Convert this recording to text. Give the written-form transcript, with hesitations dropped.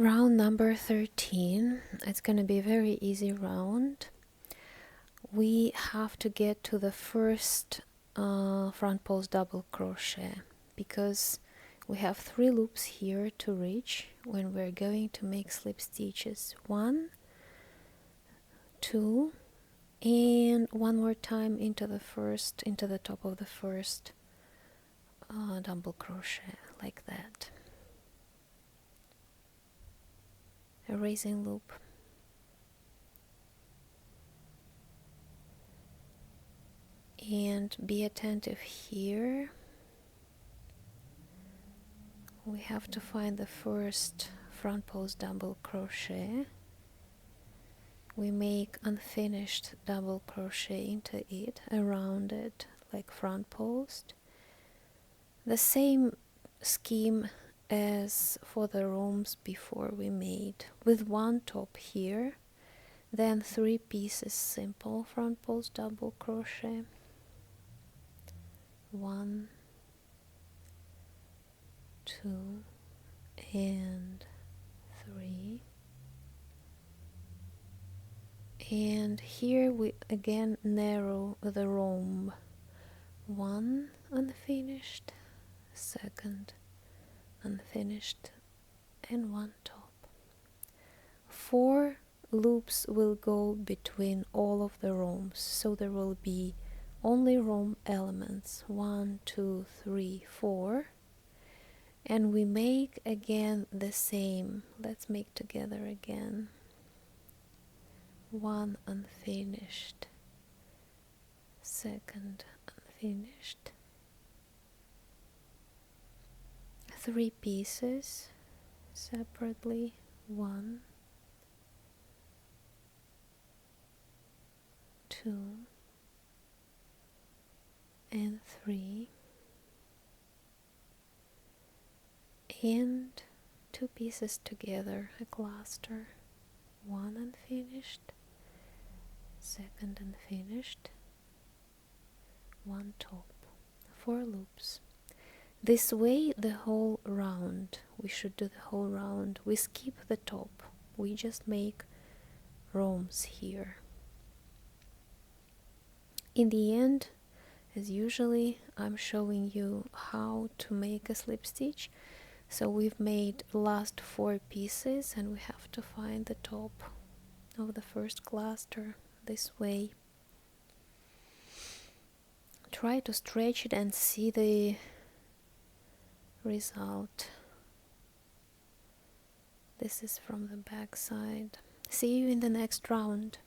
Round number 13. It's going to be a very easy round. We have to get to the first front post double crochet because we have 3 loops here to reach when we're going to make slip stitches. 1, 2, and one more time into the top of the first double crochet, like that. A raising loop. And be attentive here. We have to find the first front post double crochet. We make unfinished double crochet into it, around it, like front post. The same scheme as for the rooms before we made, with 1 top here, then 3 pieces simple front post double crochet. 1, 2, and 3. And here we again narrow the rhomb. 1 unfinished, 2nd unfinished, and 1 top. 4 loops will go between all of the rhombs, so there will be only rhomb elements. 1, 2, 3, 4. And we make again the same. Let's make together again. 1 unfinished, 2nd unfinished, 3 pieces separately. 1, 2, and 3, and 2 pieces together, a cluster. 1 unfinished, 2nd unfinished, 1 top. 4 loops. This way the whole round. We should do the whole round. We skip the top. We just make rhombs here. In the end, as usually, I'm showing you how to make a slip stitch. So we've made the last 4 pieces and we have to find the top of the first cluster this way. Try to stretch it and see the result. This is from the back side. See you in the next round.